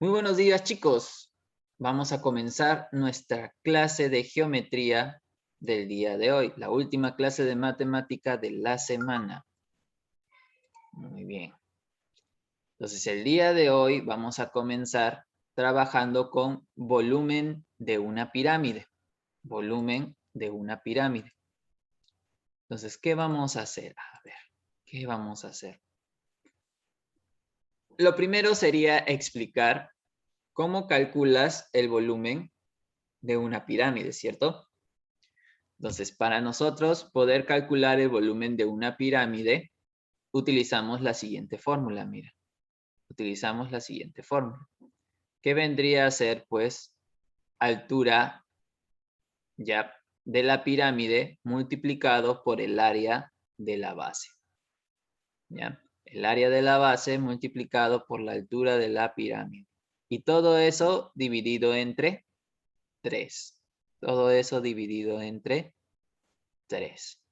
Muy buenos días, chicos. Vamos a comenzar nuestra clase de geometría del día de hoy, la última clase de matemática de la semana. Muy bien. Entonces, el día de hoy vamos a comenzar trabajando con volumen de una pirámide. Volumen de una pirámide. Entonces, ¿qué vamos a hacer? A ver, ¿qué vamos a hacer? Lo primero sería explicar cómo calculas el volumen de una pirámide, ¿cierto? Entonces, para nosotros poder calcular el volumen de una pirámide, utilizamos la siguiente fórmula, mira. Utilizamos la siguiente fórmula. ¿Qué vendría a ser, pues, altura ya de la pirámide multiplicado por el área de la base? ¿Ya? El área de la base multiplicado por la altura de la pirámide. Y todo eso dividido entre 3. Todo eso dividido entre 3.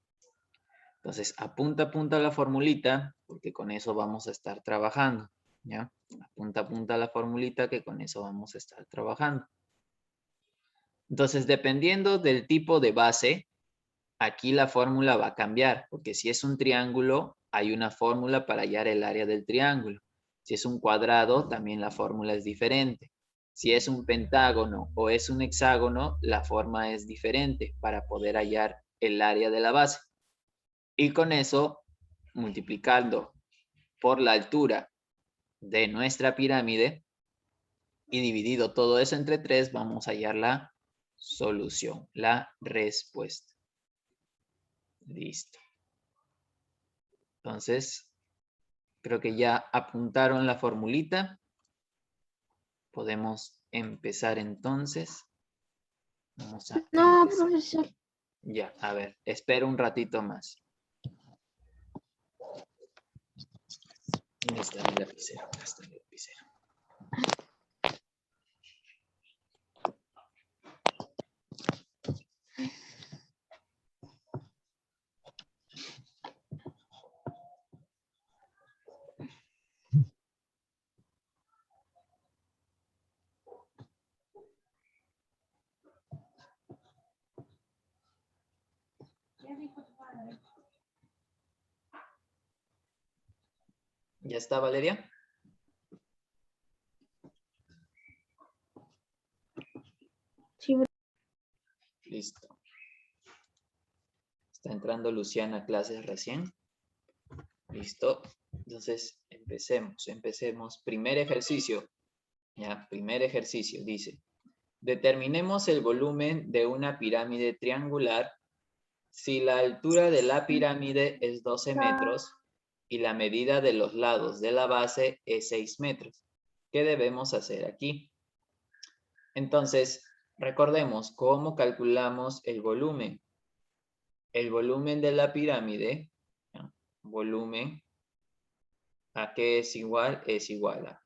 Entonces, apunta la formulita, porque con eso vamos a estar trabajando, ¿ya? Apunta la formulita, que con eso vamos a estar trabajando. Entonces, dependiendo del tipo de base, aquí la fórmula va a cambiar, porque si es un triángulo, hay una fórmula para hallar el área del triángulo. Si es un cuadrado, también la fórmula es diferente. Si es un pentágono o es un hexágono, la forma es diferente para poder hallar el área de la base. Y con eso, multiplicando por la altura de nuestra pirámide y dividido todo eso entre 3, vamos a hallar la solución, la respuesta. Listo. Entonces, creo que ya apuntaron la formulita. Podemos empezar entonces. Vamos a No, empezar. profesor. Ya, a ver, espero un ratito más. ¿Dónde está mi lapicero? Acá está mi lapicero. ¿Ya está, Valeria? Sí, Listo. Está entrando Luciana a clases recién. Listo. Entonces, empecemos. Primer ejercicio. Ya, primer ejercicio. Dice, determinemos el volumen de una pirámide triangular si la altura de la pirámide es 12 metros y la medida de los lados de la base es 6 metros. ¿Qué debemos hacer aquí? Entonces, recordemos cómo calculamos el volumen. El volumen de la pirámide, ¿ya? Volumen, ¿a qué es igual? Es igual a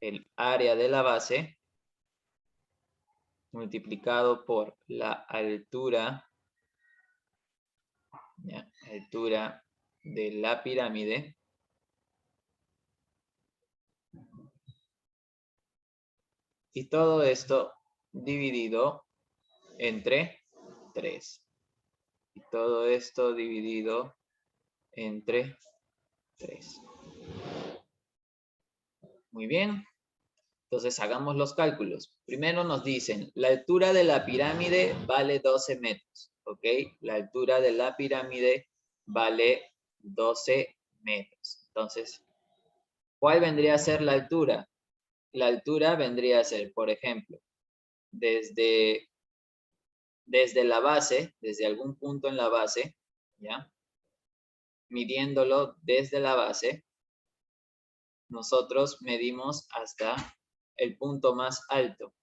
el área de la base multiplicado por la altura, ¿ya? Altura de la pirámide y todo esto dividido entre 3. Y todo esto dividido entre 3. Muy bien. Entonces hagamos los cálculos. Primero nos dicen, la altura de la pirámide vale 12 metros. ¿Ok? La altura de la pirámide vale 12 metros. Entonces, ¿cuál vendría a ser la altura? La altura vendría a ser, por ejemplo, desde la base, desde algún punto en la base, ¿ya? Midiéndolo desde la base, nosotros medimos hasta el punto más alto,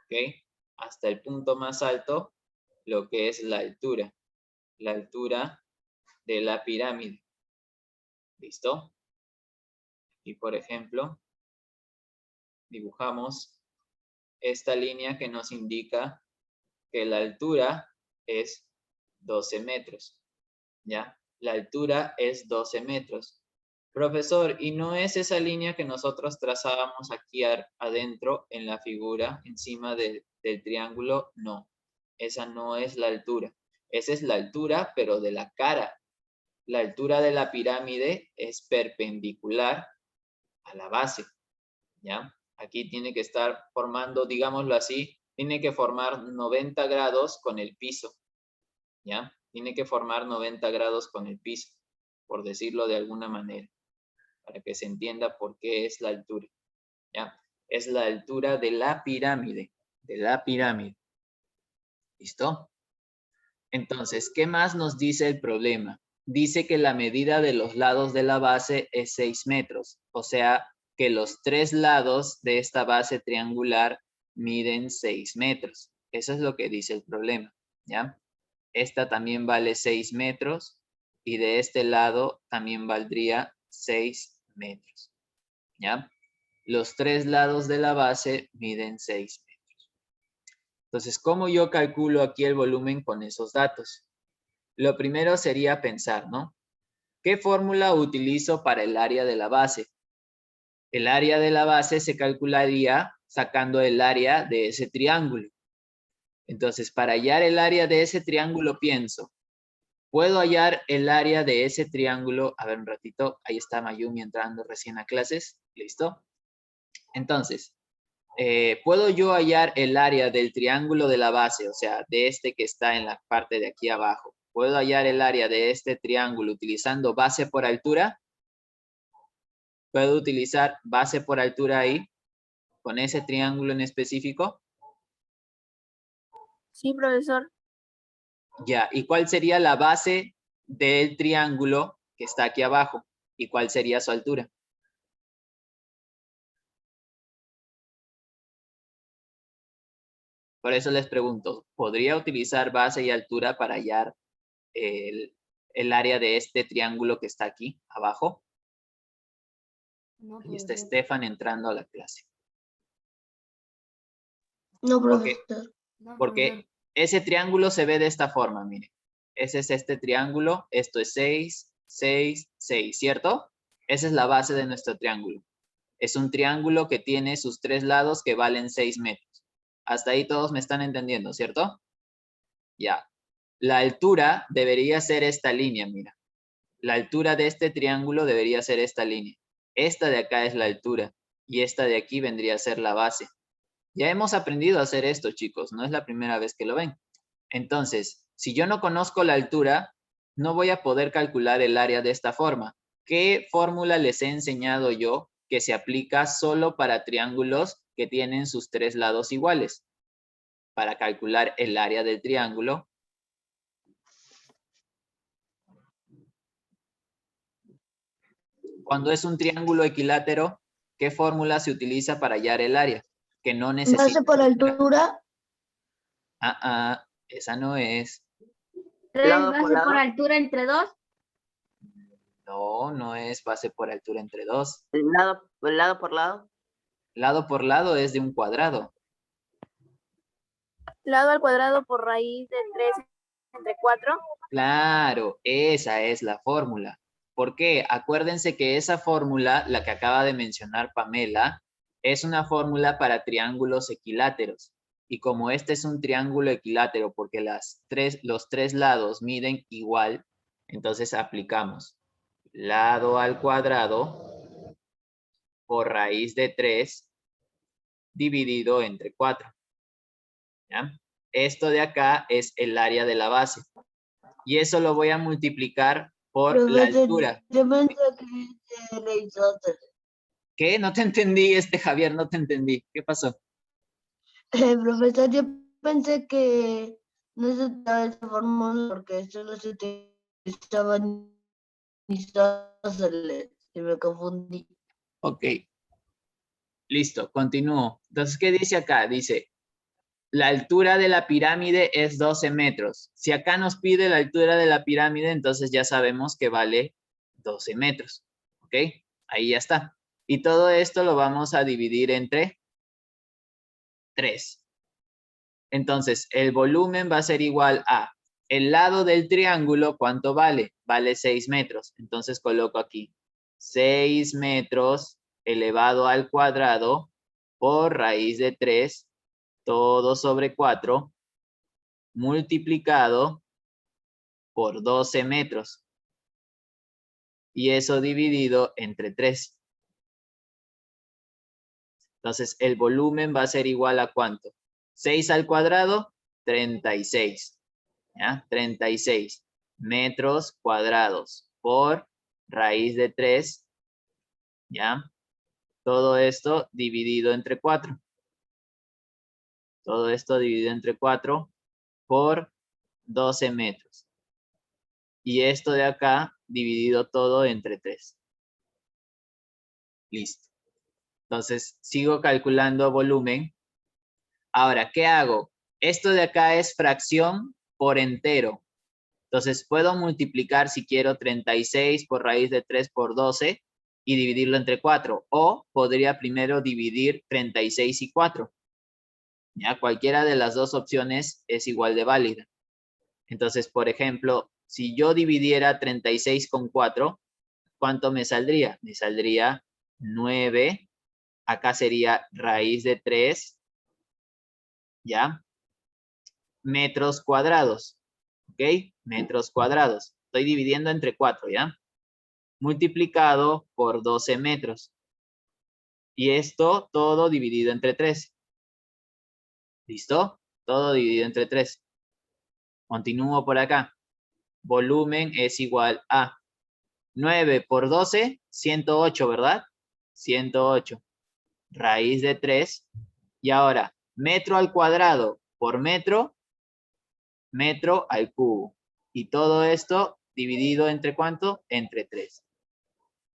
¿ok? Hasta el punto más alto, lo que es la altura de la pirámide. ¿Listo? Y por ejemplo, dibujamos esta línea que nos indica que la altura es 12 metros, ¿ya? La altura es 12 metros. Profesor, ¿y no es esa línea que nosotros trazábamos aquí adentro en la figura, encima del triángulo? No, esa no es la altura. Esa es la altura, pero de la cara. La altura de la pirámide es perpendicular a la base, ¿ya? Aquí tiene que estar formando, digámoslo así, tiene que formar 90 grados con el piso, ¿ya? Tiene que formar 90 grados con el piso, por decirlo de alguna manera, para que se entienda por qué es la altura, ¿ya? Es la altura de la pirámide, ¿Listo? Entonces, ¿qué más nos dice el problema? Dice que la medida de los lados de la base es 6 metros, o sea, que los 3 lados de esta base triangular miden 6 metros. Eso es lo que dice el problema, ¿ya? Esta también vale 6 metros y de este lado también valdría 6 metros, ¿ya? Los 3 lados de la base miden 6 metros. Entonces, ¿cómo yo calculo aquí el volumen con esos datos? Lo primero sería pensar, ¿no? ¿Qué fórmula utilizo para el área de la base? El área de la base se calcularía sacando el área de ese triángulo. Entonces, para hallar el área de ese triángulo, pienso, ¿puedo hallar el área de ese triángulo? A ver, un ratito, ahí está Mayumi entrando recién a clases, ¿listo? Entonces, ¿puedo yo hallar el área del triángulo de la base? O sea, de este que está en la parte de aquí abajo. ¿Puedo hallar el área de este triángulo utilizando base por altura? ¿Puedo utilizar base por altura ahí, con ese triángulo en específico? Sí, profesor. Ya, ¿y cuál sería la base del triángulo que está aquí abajo? ¿Y cuál sería su altura? Por eso les pregunto, ¿podría utilizar base y altura para hallar el área de este triángulo que está aquí abajo? No, Ahí está profesor. Estefan entrando a la clase. No, Porque, profesor. No, porque ese triángulo se ve de esta forma, miren. Ese es este triángulo, esto es 6, 6, 6, ¿cierto? Esa es la base de nuestro triángulo. Es un triángulo que tiene sus 3 lados que valen 6 metros. Hasta ahí todos me están entendiendo, ¿cierto? Ya. La altura debería ser esta línea, mira. La altura de este triángulo debería ser esta línea. Esta de acá es la altura y esta de aquí vendría a ser la base. Ya hemos aprendido a hacer esto, chicos. No es la primera vez que lo ven. Entonces, si yo no conozco la altura, no voy a poder calcular el área de esta forma. ¿Qué fórmula les he enseñado yo que se aplica solo para triángulos que tienen sus 3 lados iguales? Para calcular el área del triángulo. Cuando es un triángulo equilátero, ¿qué fórmula se utiliza para hallar el área? Que no necesita Base por altura. Esa no es. 3 base por altura entre 2. No, no es base por altura entre 2. Lado por lado. Lado por lado es de un cuadrado. Lado al cuadrado por raíz de 3 entre 4. Claro, esa es la fórmula. ¿Por qué? Acuérdense que esa fórmula, la que acaba de mencionar Pamela, es una fórmula para triángulos equiláteros. Y como este es un triángulo equilátero porque los 3 lados miden igual, entonces aplicamos lado al cuadrado por raíz de 3 dividido entre 4. ¿Ya? Esto de acá es el área de la base. Y eso lo voy a multiplicar por la altura. Yo pensé que era Aristóteles. ¿Qué? No te entendí, Javier, no te entendí. ¿Qué pasó? Profesor, yo pensé que no se usaba esa fórmula porque solo se utilizaba en Aristóteles y me confundí. Ok. Listo, continúo. Entonces, ¿qué dice acá? Dice, la altura de la pirámide es 12 metros. Si acá nos pide la altura de la pirámide, entonces ya sabemos que vale 12 metros. ¿Ok? Ahí ya está. Y todo esto lo vamos a dividir entre 3. Entonces, el volumen va a ser igual a el lado del triángulo, ¿cuánto vale? Vale 6 metros. Entonces coloco aquí 6 metros elevado al cuadrado por raíz de 3, todo sobre 4, multiplicado por 12 metros. Y eso dividido entre 3. Entonces, el volumen va a ser igual a ¿cuánto? 6 al cuadrado, 36. ¿Ya? 36 metros cuadrados por raíz de 3. ¿Ya? Todo esto dividido entre 4. Todo esto dividido entre 4 por 12 metros. Y esto de acá dividido todo entre 3. Listo. Entonces, sigo calculando volumen. Ahora, ¿qué hago? Esto de acá es fracción por entero. Entonces, puedo multiplicar, si quiero, 36 por raíz de 3 por 12 y dividirlo entre 4. O podría primero dividir 36 y 4. ¿Ya? Cualquiera de las dos opciones es igual de válida. Entonces, por ejemplo, si yo dividiera 36 con 4, ¿cuánto me saldría? Me saldría 9. Acá sería raíz de 3, ¿ya? Metros cuadrados, ¿ok? Metros cuadrados. Estoy dividiendo entre 4, ¿ya? Multiplicado por 12 metros. Y esto todo dividido entre 3. ¿Listo? Todo dividido entre 3. Continúo por acá. Volumen es igual a 9 por 12, 108, ¿verdad? 108. Raíz de 3. Y ahora, metro al cuadrado por metro, metro al cubo. Y todo esto dividido entre ¿cuánto? Entre 3.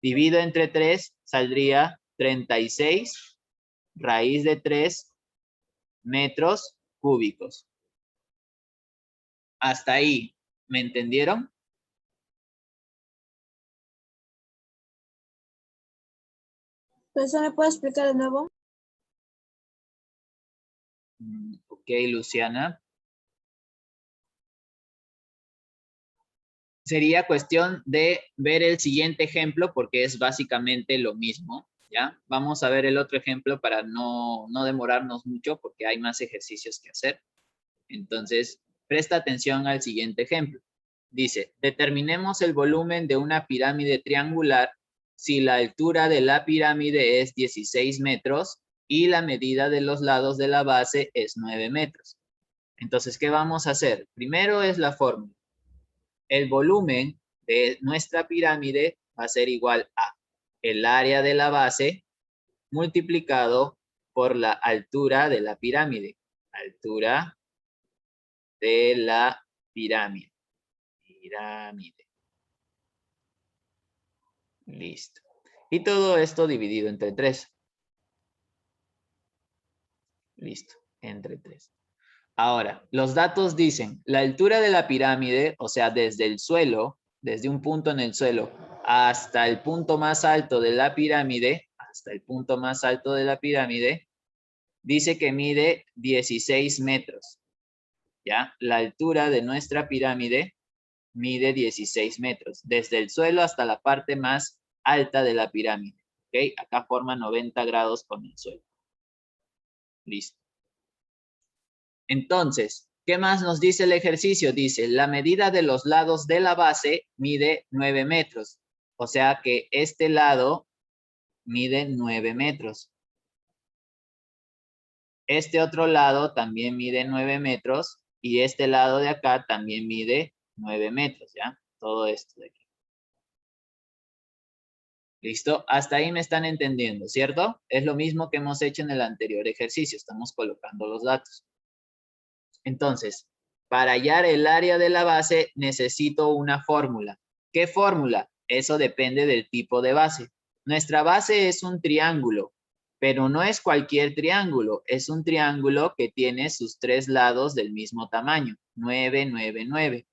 Dividido entre 3 saldría 36 raíz de 3 metros cúbicos. Hasta ahí, ¿me entendieron? ¿Eso me puede explicar de nuevo? Ok, Luciana. Sería cuestión de ver el siguiente ejemplo porque es básicamente lo mismo, ¿ya? Vamos a ver el otro ejemplo para no demorarnos mucho porque hay más ejercicios que hacer. Entonces, presta atención al siguiente ejemplo. Dice, determinemos el volumen de una pirámide triangular si la altura de la pirámide es 16 metros y la medida de los lados de la base es 9 metros. Entonces, ¿qué vamos a hacer? Primero es la fórmula. El volumen de nuestra pirámide va a ser igual a el área de la base multiplicado por la altura de la pirámide. Altura de la pirámide. Pirámide. Listo. Y todo esto dividido entre 3. Listo, entre 3. Ahora, los datos dicen, la altura de la pirámide, o sea, desde el suelo, desde un punto en el suelo hasta el punto más alto de la pirámide, dice que mide 16 metros. ¿Ya? La altura de nuestra pirámide mide 16 metros, desde el suelo hasta la parte más alta de la pirámide. ¿Ok? Acá forma 90 grados con el suelo. Listo. Entonces, ¿qué más nos dice el ejercicio? Dice, la medida de los lados de la base mide 9 metros. O sea que este lado mide 9 metros. Este otro lado también mide 9 metros y este lado de acá también mide 9 metros, ¿ya? Todo esto de aquí. ¿Listo? Hasta ahí me están entendiendo, ¿cierto? Es lo mismo que hemos hecho en el anterior ejercicio. Estamos colocando los datos. Entonces, para hallar el área de la base necesito una fórmula. ¿Qué fórmula? Eso depende del tipo de base. Nuestra base es un triángulo, pero no es cualquier triángulo. Es un triángulo que tiene sus 3 lados del mismo tamaño, 9, 9, 9.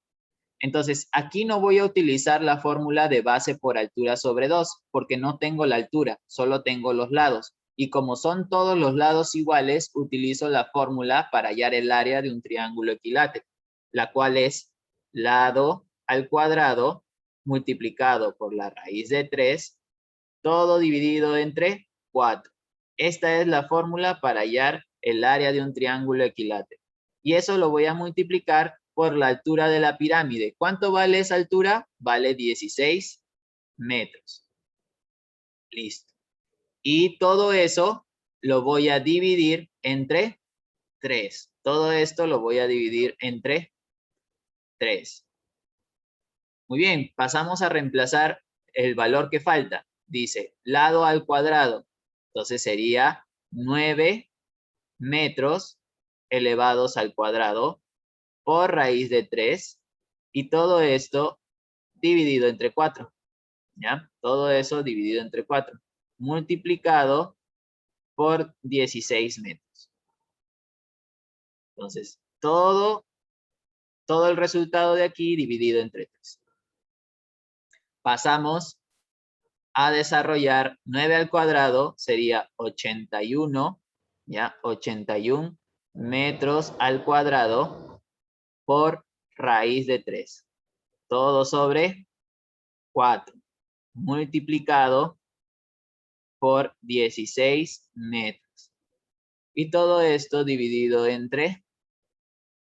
Entonces, aquí no voy a utilizar la fórmula de base por altura sobre 2, porque no tengo la altura, solo tengo los lados. Y como son todos los lados iguales, utilizo la fórmula para hallar el área de un triángulo equilátero, la cual es lado al cuadrado multiplicado por la raíz de 3 todo dividido entre 4. Esta es la fórmula para hallar el área de un triángulo equilátero. Y eso lo voy a multiplicar por la altura de la pirámide. ¿Cuánto vale esa altura? Vale 16 metros. Listo. Y todo eso lo voy a dividir entre 3. Todo esto lo voy a dividir entre 3. Muy bien, pasamos a reemplazar el valor que falta. Dice, lado al cuadrado. Entonces sería 9 metros elevados al cuadrado por raíz de 3. Y todo esto dividido entre 4. ¿Ya? Todo eso dividido entre 4. Multiplicado por 16 metros. Entonces, todo el resultado de aquí dividido entre 3. Pasamos a desarrollar 9 al cuadrado, sería 81, ¿ya? 81 metros al cuadrado por raíz de 3. Todo sobre 4, multiplicado por 16 metros. Y todo esto dividido entre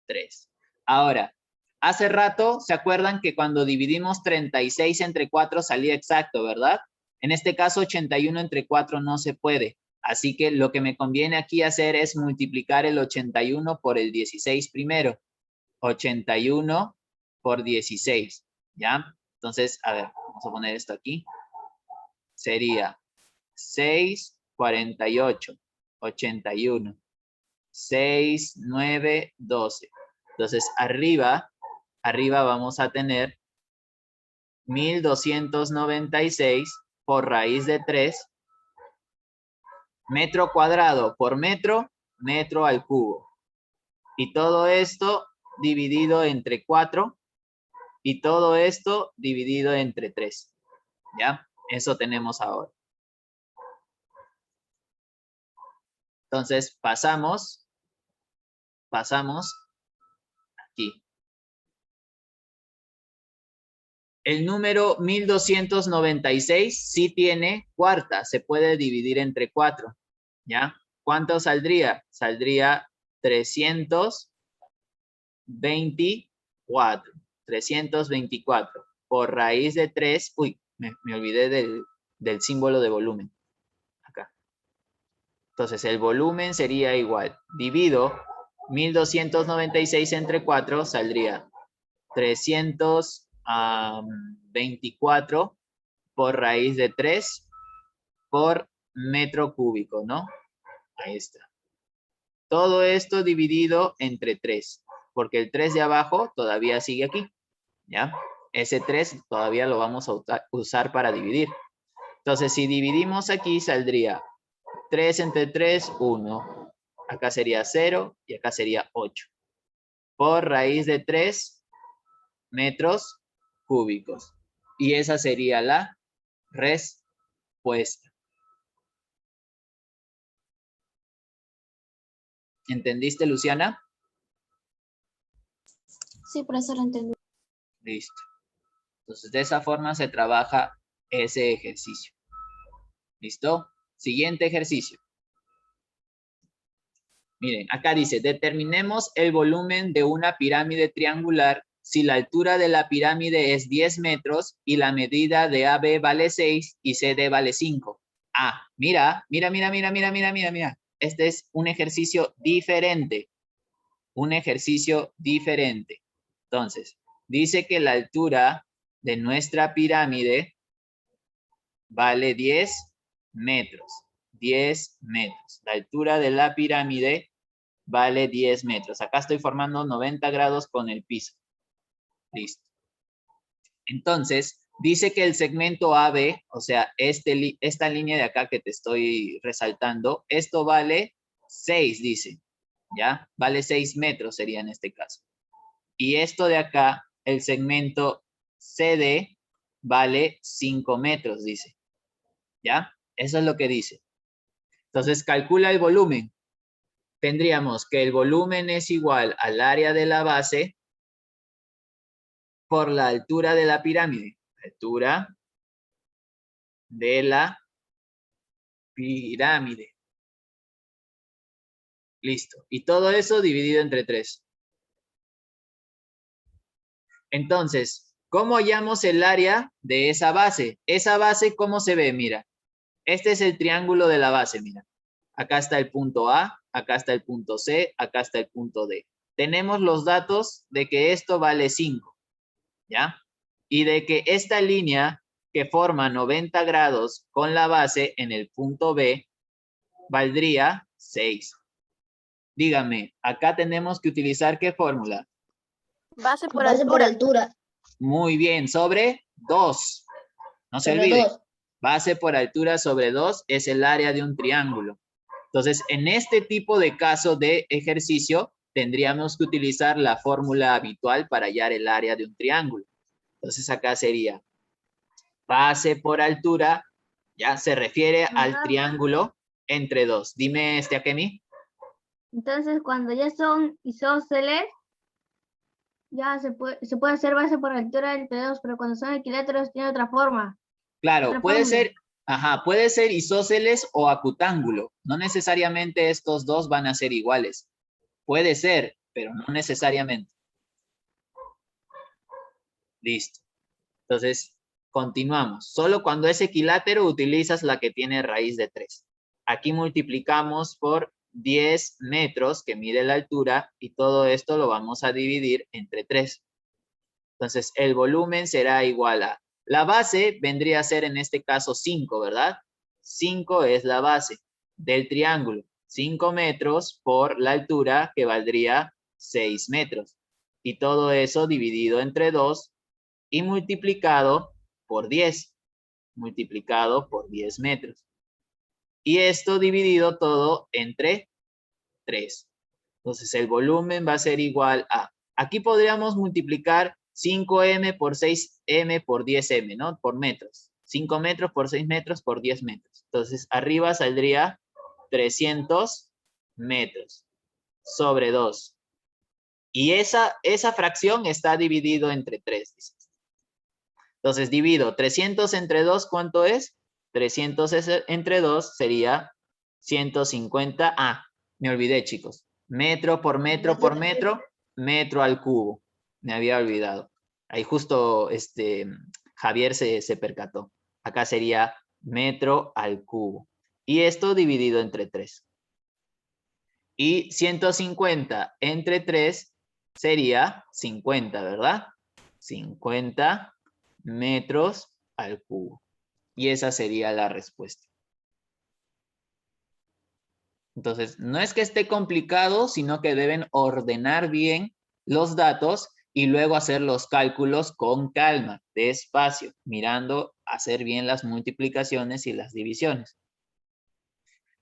3. Ahora, hace rato, ¿se acuerdan que cuando dividimos 36 entre 4 salía exacto, verdad? En este caso, 81 entre 4 no se puede. Así que lo que me conviene aquí hacer es multiplicar el 81 por el 16 primero. 81 por 16, ¿ya? Entonces, a ver, vamos a poner esto aquí. Sería 6, 48, 81. 6, 9, 12. Entonces, arriba vamos a tener 1296 por raíz de 3, metro cuadrado por metro, metro al cubo. Y todo esto dividido entre 4 y todo esto dividido entre 3. ¿Ya? Eso tenemos ahora. Entonces, pasamos aquí. El número 1296 sí tiene cuarta, se puede dividir entre 4, ¿ya? ¿Cuánto saldría? Saldría 324. 324 por raíz de 3. Uy, me olvidé del símbolo de volumen. Acá. Entonces, el volumen sería igual. Divido 1296 entre 4, saldría 324 por raíz de 3 por metro cúbico, ¿no? Ahí está. Todo esto dividido entre 3, porque el 3 de abajo todavía sigue aquí, ¿ya? Ese 3 todavía lo vamos a usar para dividir. Entonces, si dividimos aquí, saldría 3 entre 3, 1. Acá sería 0 y acá sería 8. Por raíz de 3 metros cúbicos. Y esa sería la respuesta. ¿Entendiste, Luciana? Sí, profesor, entendí. Listo. Entonces, de esa forma se trabaja ese ejercicio. ¿Listo? Siguiente ejercicio. Miren, acá dice, determinemos el volumen de una pirámide triangular si la altura de la pirámide es 10 metros y la medida de AB vale 6 y CD vale 5. Ah, mira. Este es un ejercicio diferente. Un ejercicio diferente. Entonces, dice que la altura de nuestra pirámide vale 10 metros. 10 metros. La altura de la pirámide vale 10 metros. Acá estoy formando 90 grados con el piso. Listo. Entonces, dice que el segmento AB, o sea, esta línea de acá que te estoy resaltando, esto vale 6, dice. ¿Ya? Vale 6 metros sería en este caso. Y esto de acá, el segmento CD, vale 5 metros, dice. ¿Ya? Eso es lo que dice. Entonces, calcula el volumen. Tendríamos que el volumen es igual al área de la base por la altura de la pirámide. Altura de la pirámide. Listo. Y todo eso dividido entre 3. Entonces, ¿cómo hallamos el área de esa base? Esa base, ¿cómo se ve? Mira, este es el triángulo de la base, mira. Acá está el punto A, acá está el punto C, acá está el punto D. Tenemos los datos de que esto vale 5, ¿ya? Y de que esta línea que forma 90 grados con la base en el punto B valdría 6. Dígame, acá tenemos que utilizar ¿qué fórmula? Base por Base por altura. altura. Muy bien, sobre 2. No se Sobre olvide. 2. Base por altura sobre 2 es el área de un triángulo. Entonces, en este tipo de caso de ejercicio, tendríamos que utilizar la fórmula habitual para hallar el área de un triángulo. Entonces, acá sería base por altura, ya se refiere al triángulo entre 2. Dime, Akemi. Entonces, cuando ya son isósceles, ya se puede hacer base por altura entre dos, pero cuando son equiláteros tiene otra forma. Claro, Otra puede fórmula. ser, puede ser isósceles o acutángulo. No necesariamente estos dos van a ser iguales. Puede ser, pero no necesariamente. Listo. Entonces, continuamos. Solo cuando es equilátero utilizas la que tiene raíz de 3. Aquí multiplicamos por 10 metros que mide la altura y todo esto lo vamos a dividir entre 3. Entonces, el volumen será igual a... La base vendría a ser en este caso 5, ¿verdad? 5 es la base del triángulo. 5 metros por la altura que valdría 6 metros. Y todo eso dividido entre 2 y multiplicado por 10. Multiplicado por 10 metros. Y esto dividido todo entre 3. Entonces, el volumen va a ser igual a... Aquí podríamos multiplicar 5m por 6m por 10m, ¿no? Por metros. 5 metros por 6 metros por 10 metros. Entonces, arriba saldría 300 metros sobre 2. Y esa fracción está dividido entre 3. Entonces, divido 300 entre 2, ¿cuánto es? 300 entre 2 sería 150. Ah, me olvidé, chicos. Metro por metro por metro, metro al cubo. Me había olvidado. Ahí justo Javier se percató. Acá sería metro al cubo. Y esto dividido entre 3. Y 150 entre 3 sería 50, ¿verdad? 50 metros al cubo. Y esa sería la respuesta. Entonces, no es que esté complicado, sino que deben ordenar bien los datos y luego hacer los cálculos con calma, despacio, mirando hacer bien las multiplicaciones y las divisiones.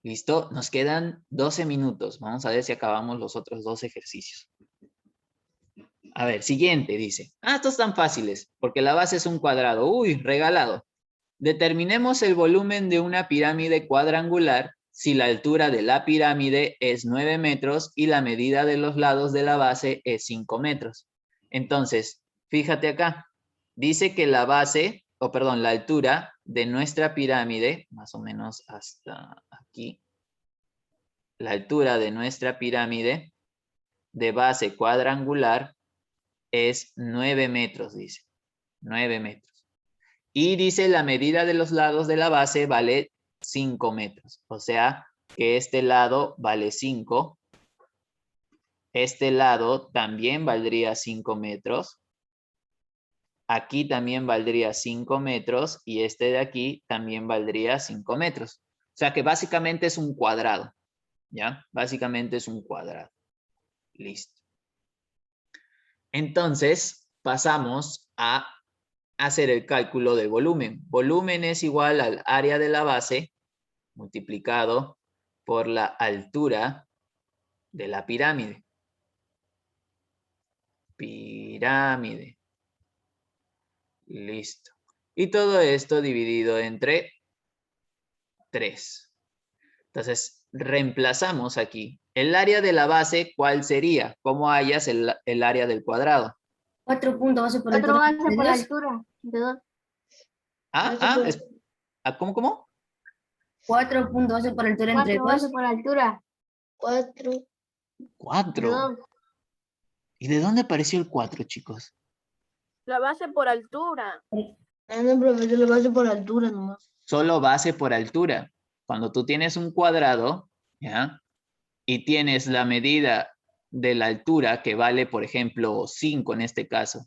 ¿Listo? Nos quedan 12 minutos. Vamos a ver si acabamos los otros 2 ejercicios. A ver, siguiente, dice. Estos están fáciles, porque la base es un cuadrado. Uy, regalado. Determinemos el volumen de una pirámide cuadrangular si la altura de la pirámide es 9 metros y la medida de los lados de la base es 5 metros. Entonces, fíjate acá. Dice que la base, la altura de nuestra pirámide, más o menos hasta aquí, la altura de nuestra pirámide de base cuadrangular es 9 metros, dice. 9 metros. Y dice la medida de los lados de la base vale 5 metros. O sea que este lado vale 5. Este lado también valdría 5 metros. Aquí también valdría 5 metros. Y este de aquí también valdría 5 metros. O sea que básicamente es un cuadrado. ¿Ya? Básicamente es un cuadrado. Listo. Entonces, pasamos a hacer el cálculo del volumen. Volumen es igual al área de la base multiplicado por la altura de la pirámide. Pirámide. Listo. Y todo esto dividido entre 3. Entonces, reemplazamos aquí. El área de la base, ¿cuál sería? ¿Cómo hallas el área del cuadrado? 4 puntos base por altura. 4 base por altura de 2. ¿Cómo? 4.12 por altura entre 4 bases 2. por altura. 4. 4. ¿Y de dónde apareció el 4, chicos? La base por altura. No, profesor, lo base por altura nomás. Solo base por altura. Cuando tú tienes un cuadrado, ¿ya? Y tienes la medida de la altura que vale, por ejemplo, 5 en este caso,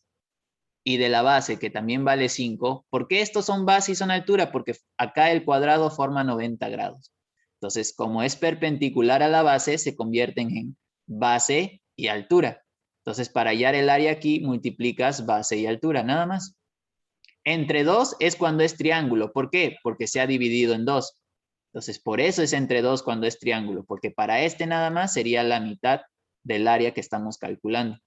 y de la base que también vale 5, ¿por qué estos son base y son altura? Porque acá el cuadrado forma 90 grados. Entonces, como es perpendicular a la base, se convierten en base y altura. Entonces, para hallar el área aquí, multiplicas base y altura, nada más. Entre 2 es cuando es triángulo. ¿Por qué? Porque se ha dividido en 2. Entonces, por eso es entre 2 cuando es triángulo, porque para este nada más sería la mitad del área que estamos calculando.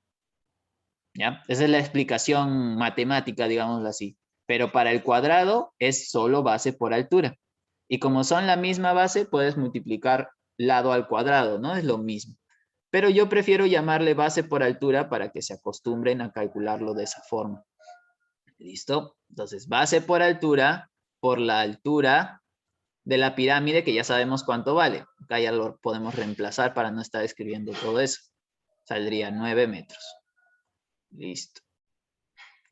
¿Ya? Esa es la explicación matemática, digámoslo así. Pero para el cuadrado es solo base por altura. Y como son la misma base, puedes multiplicar lado al cuadrado, ¿no? Es lo mismo. Pero yo prefiero llamarle base por altura para que se acostumbren a calcularlo de esa forma. ¿Listo? Entonces, base por la altura de la pirámide, que ya sabemos cuánto vale. Acá ya lo podemos reemplazar para no estar escribiendo todo eso. Saldría 9 metros. Listo.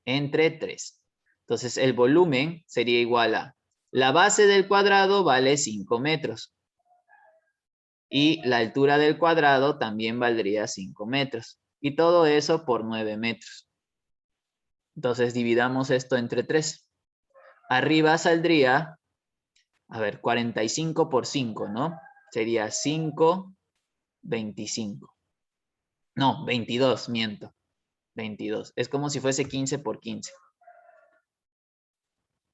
Entre 3. Entonces, el volumen sería igual a la base del cuadrado vale 5 metros. Y la altura del cuadrado también valdría 5 metros. Y todo eso por 9 metros. Entonces, dividamos esto entre 3. Arriba saldría, a ver, 45 por 5, ¿no? Sería 5, 25. No, 22, miento. 22. Es como si fuese 15 por 15.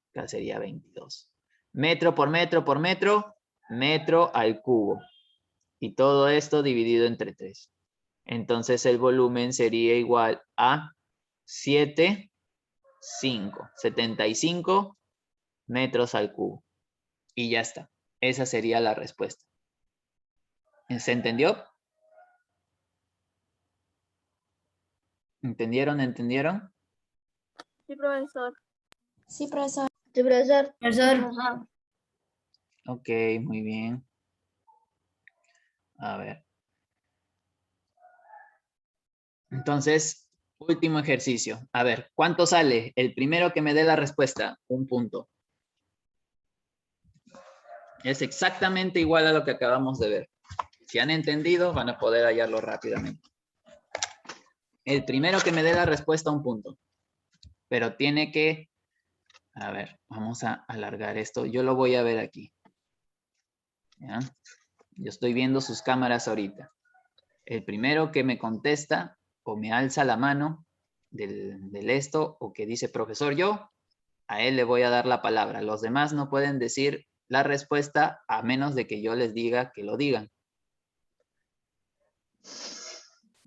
Acá sería 22. Metro por metro por metro, metro al cubo. Y todo esto dividido entre 3. Entonces el volumen sería igual a 75 metros al cubo. Y ya está. Esa sería la respuesta. ¿Se entendió? ¿Entendieron? ¿Entendieron? Sí, profesor. Sí, profesor. Sí, profesor. Profesor. Ok, muy bien. A ver. Entonces, último ejercicio. A ver, ¿cuánto sale? El primero que me dé la respuesta, 1 punto. Es exactamente igual a lo que acabamos de ver. Si han entendido, van a poder hallarlo rápidamente. El primero que me dé la respuesta, 1 punto. Pero tiene que... A ver, vamos a alargar esto. Yo lo voy a ver aquí. ¿Ya? Yo estoy viendo sus cámaras ahorita. El primero que me contesta o me alza la mano del esto o que dice profesor yo, a él le voy a dar la palabra. Los demás no pueden decir la respuesta a menos de que yo les diga que lo digan.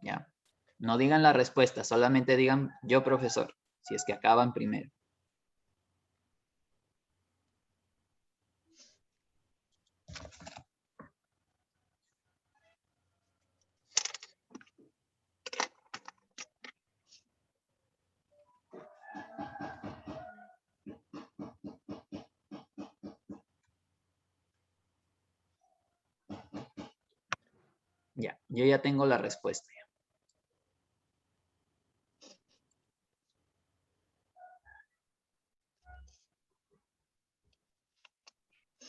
¿Ya? No digan la respuesta, solamente digan yo profesor, si es que acaban primero. Ya, yo ya tengo la respuesta.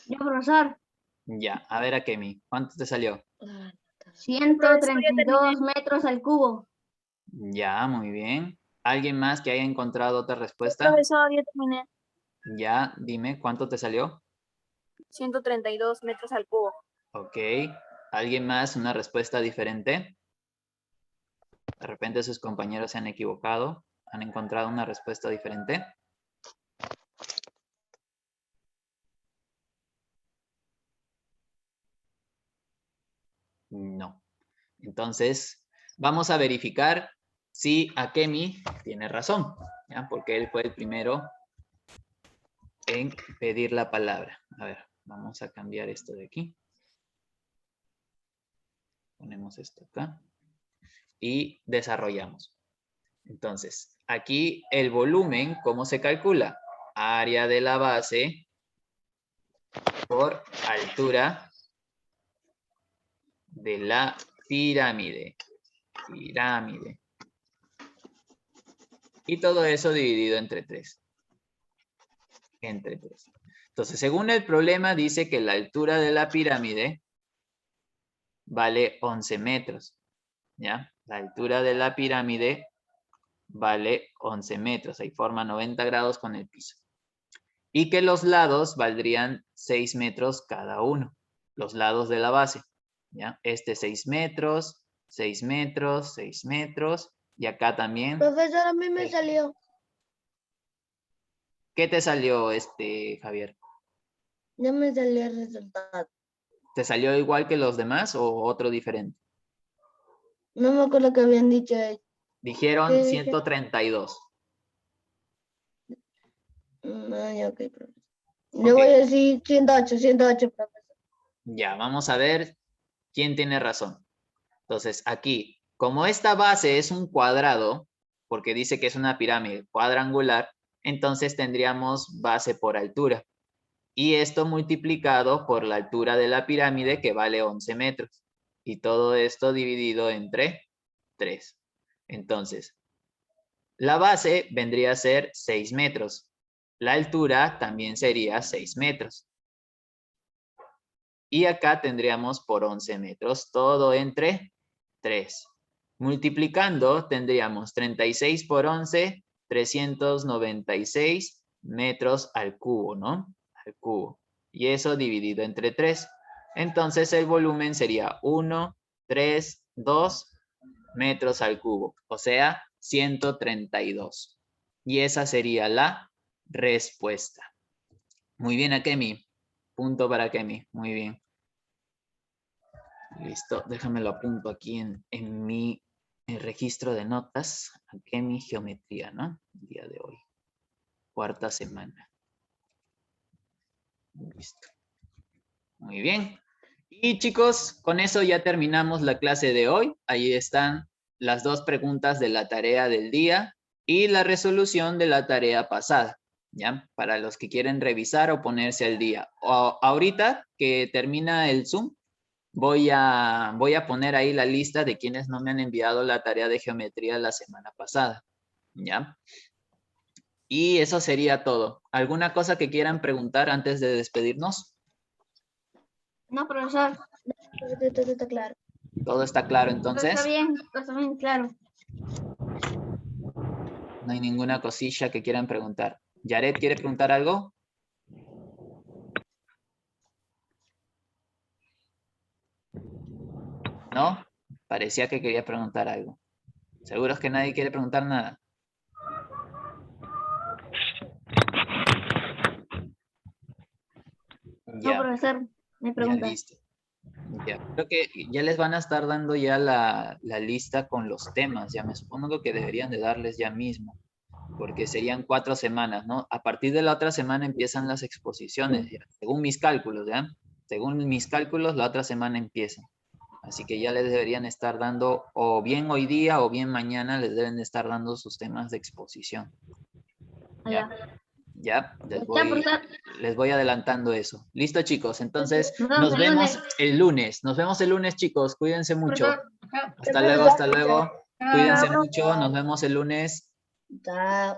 Yo, profesor. Ya, a ver a Kemi, ¿cuánto te salió? 132 metros al cubo. Ya, muy bien. ¿Alguien más que haya encontrado otra respuesta? Profesor, ya terminé. Ya, dime, ¿cuánto te salió? 132 metros al cubo. Ok. ¿Alguien más una respuesta diferente? De repente sus compañeros se han equivocado. ¿Han encontrado una respuesta diferente? No. Entonces, vamos a verificar si Akemi tiene razón, ¿ya? Porque él fue el primero en pedir la palabra. A ver, vamos a cambiar esto de aquí. Ponemos esto acá. Y desarrollamos. Entonces, aquí el volumen, ¿cómo se calcula? Área de la base por altura de la pirámide. Pirámide. Y todo eso dividido entre 3. Entre 3. Entonces, según el problema, dice que la altura de la pirámide vale 11 metros. ¿Ya? La altura de la pirámide vale 11 metros. Ahí forma 90 grados con el piso. Y que los lados valdrían 6 metros cada uno. Los lados de la base. ¿Ya? Este 6 metros, 6 metros, 6 metros. Y acá también. Profesor, a mí me salió. ¿Qué te salió, Javier? Ya me salió el resultado. ¿Te salió igual que los demás o otro diferente? No me acuerdo que habían dicho ahí. Dijeron ¿Qué dije? 132. Ya, ok, profesor. Ok. Yo voy a decir 108, profesor. Ya, vamos a ver quién tiene razón. Entonces, aquí, como esta base es un cuadrado, porque dice que es una pirámide cuadrangular, entonces tendríamos base por altura. Y esto multiplicado por la altura de la pirámide, que vale 11 metros. Y todo esto dividido entre 3. Entonces, la base vendría a ser 6 metros. La altura también sería 6 metros. Y acá tendríamos por 11 metros, todo entre 3. Multiplicando tendríamos 36 por 11, 396 metros al cubo, ¿no? Al cubo. Y eso dividido entre 3. Entonces el volumen sería 1, 3, 2 metros al cubo. O sea, 132. Y esa sería la respuesta. Muy bien, Akemi. Punto para Akemi. Muy bien. Listo. Déjame lo apunto aquí en mi registro de notas. Akemi geometría, ¿no? El día de hoy. 4ª semana. Listo. Muy bien. Y chicos, con eso ya terminamos la clase de hoy. Ahí están las 2 preguntas de la tarea del día y la resolución de la tarea pasada, ¿ya? Para los que quieren revisar o ponerse al día. Ahorita que termina el Zoom, voy a poner ahí la lista de quienes no me han enviado la tarea de geometría la semana pasada, ¿ya? Y eso sería todo. ¿Alguna cosa que quieran preguntar antes de despedirnos? No, profesor. Todo está claro. ¿Todo está claro Todo entonces? está bien, claro. No hay ninguna cosilla que quieran preguntar. ¿Yaret quiere preguntar algo? ¿No? Parecía que quería preguntar algo. ¿Seguros que nadie quiere preguntar nada? No, Ya, profesor. Me ya pregunta. listo. Ya, creo que ya les van a estar dando ya la lista con los temas. Ya me supongo que deberían de darles ya mismo. Porque serían 4 semanas, ¿no? A partir de la otra semana empiezan las exposiciones, ya, según mis cálculos, ¿ya? Según mis cálculos, la otra semana empieza. Así que ya les deberían estar dando, o bien hoy día o bien mañana, les deben de estar dando sus temas de exposición. ¿Ya? ¿Ya? Les voy adelantando eso. Listo, chicos. Entonces, nos vemos el lunes. Nos vemos el lunes, chicos. Cuídense mucho. Hasta luego, hasta luego. Cuídense mucho. Nos vemos el lunes. Chao.